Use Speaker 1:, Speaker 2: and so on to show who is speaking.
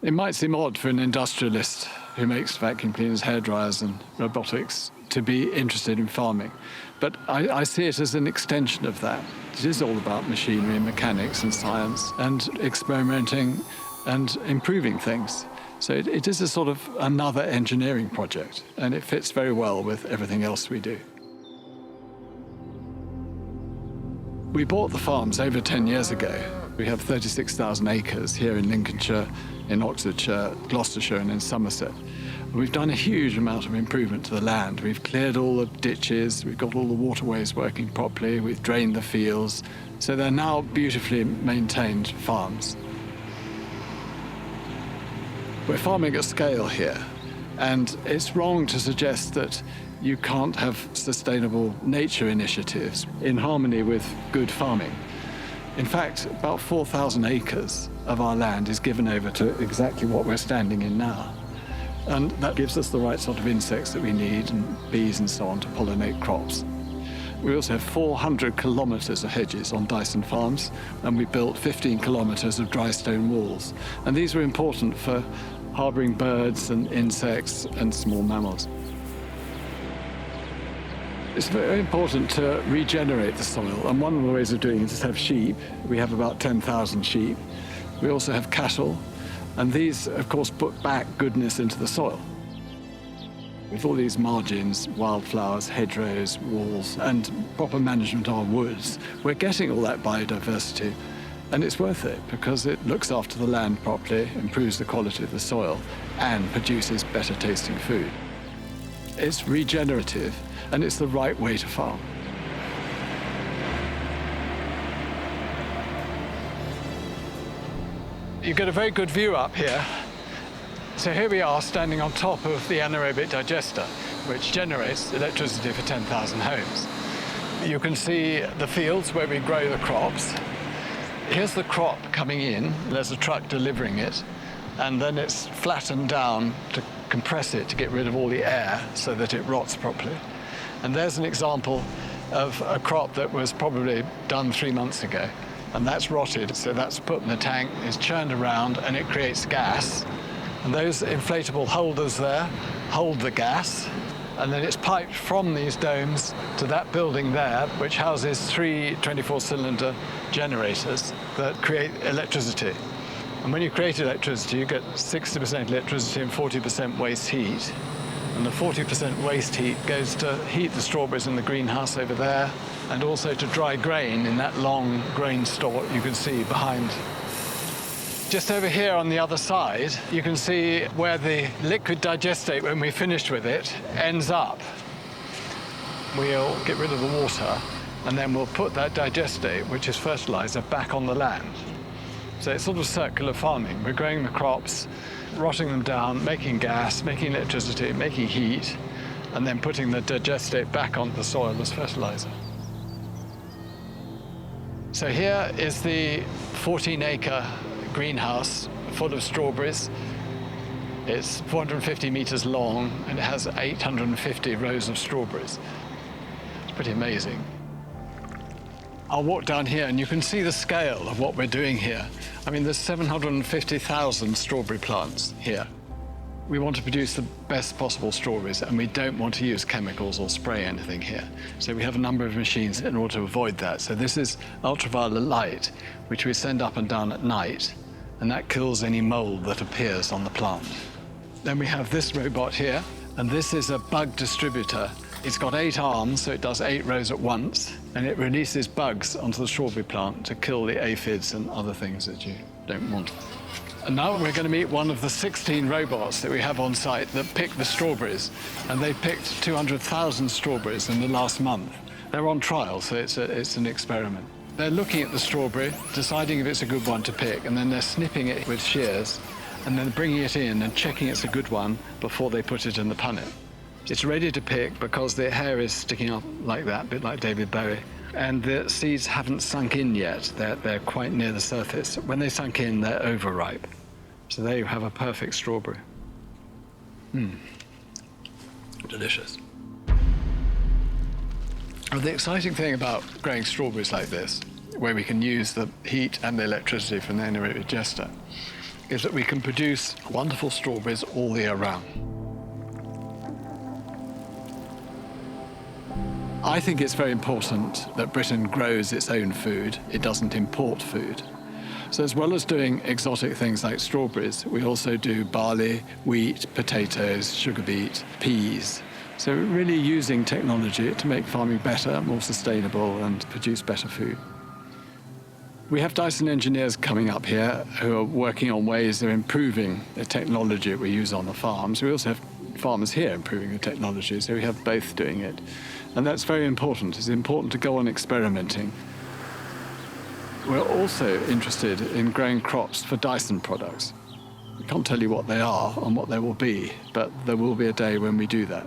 Speaker 1: It might seem odd for an industrialist who makes vacuum cleaners, hairdryers and robotics to be interested in farming, but I see it as an extension of that. It is all about machinery and mechanics and science and experimenting and improving things. So it is a sort of another engineering project, and it fits very well with everything else we do. We bought the farms over 10 years ago. We have 36,000 acres here in Lincolnshire, in Oxfordshire, Gloucestershire and in Somerset. We've done a huge amount of improvement to the land. We've cleared all the ditches, we've got all the waterways working properly, we've drained the fields, so they're now beautifully maintained farms. We're farming at scale here, and it's wrong to suggest that you can't have sustainable nature initiatives in harmony with good farming. In fact, about 4,000 acres of our land is given over to exactly what we're standing in now. And that gives us the right sort of insects that we need, and bees and so on, to pollinate crops. We also have 400 kilometres of hedges on Dyson Farms, and we built 15 kilometres of dry stone walls. And these were important for harbouring birds and insects and small mammals. It's very important to regenerate the soil, and one of the ways of doing it is to have sheep. We have about 10,000 sheep. We also have cattle, and these, of course, put back goodness into the soil. With all these margins, wildflowers, hedgerows, walls, and proper management of our woods, we're getting all that biodiversity, and it's worth it because it looks after the land properly, improves the quality of the soil, and produces better tasting food. It's regenerative, and it's the right way to farm. You get a very good view up here. So here we are standing on top of the anaerobic digester, which generates electricity for 10,000 homes. You can see the fields where we grow the crops. Here's the crop coming in. There's a truck delivering it, and then it's flattened down to compress it to get rid of all the air so that it rots properly. And there's an example of a crop that was probably done 3 months ago, and that's rotted. So that's put in the tank, it's churned around, and it creates gas. And those inflatable holders there hold the gas, and then it's piped from these domes to that building there, which houses 3 24-cylinder generators that create electricity. And when you create electricity, you get 60% electricity and 40% waste heat. And the 40% waste heat goes to heat the strawberries in the greenhouse over there, and also to dry grain in that long grain store you can see behind. Just over here on the other side, you can see where the liquid digestate, when we're finished with it, ends up. We'll get rid of the water, and then we'll put that digestate, which is fertilizer, back on the land. So it's sort of circular farming. We're growing the crops, rotting them down, making gas, making electricity, making heat, and then putting the digestate back onto the soil as fertilizer. So here is the 14-acre greenhouse full of strawberries. It's 450 meters long, and it has 850 rows of strawberries. It's pretty amazing. I'll walk down here and you can see the scale of what we're doing here. I mean, there's 750,000 strawberry plants here. We want to produce the best possible strawberries, and we don't want to use chemicals or spray anything here. So we have a number of machines in order to avoid that. So this is ultraviolet light, which we send up and down at night, and that kills any mold that appears on the plant. Then we have this robot here, and this is a bug distributor. It's got 8 arms, so it does 8 rows at once, and it releases bugs onto the strawberry plant to kill the aphids and other things that you don't want. And now we're going to meet one of the 16 robots that we have on site that pick the strawberries, and they picked 200,000 strawberries in the last month. They're on trial, so it's an experiment. They're looking at the strawberry, deciding if it's a good one to pick, and then they're snipping it with shears, and then bringing it in and checking it's a good one before they put it in the punnet. It's ready to pick because the hair is sticking up like that, a bit like David Bowie. And the seeds haven't sunk in yet. They're quite near the surface. When they sunk in, they're overripe. So there you have a perfect strawberry. Delicious. The exciting thing about growing strawberries like this, where we can use the heat and the electricity from the anaerobic digester, is that we can produce wonderful strawberries all year round. I think it's very important that Britain grows its own food. It doesn't import food. So as well as doing exotic things like strawberries, we also do barley, wheat, potatoes, sugar beet, peas. So we're really using technology to make farming better, more sustainable, and produce better food. We have Dyson engineers coming up here who are working on ways of improving the technology that we use on the farms. We also have farmers here improving the technology, so we have both doing it. And that's very important. It's important to go on experimenting. We're also interested in growing crops for Dyson products. I can't tell you what they are and what they will be, but there will be a day when we do that.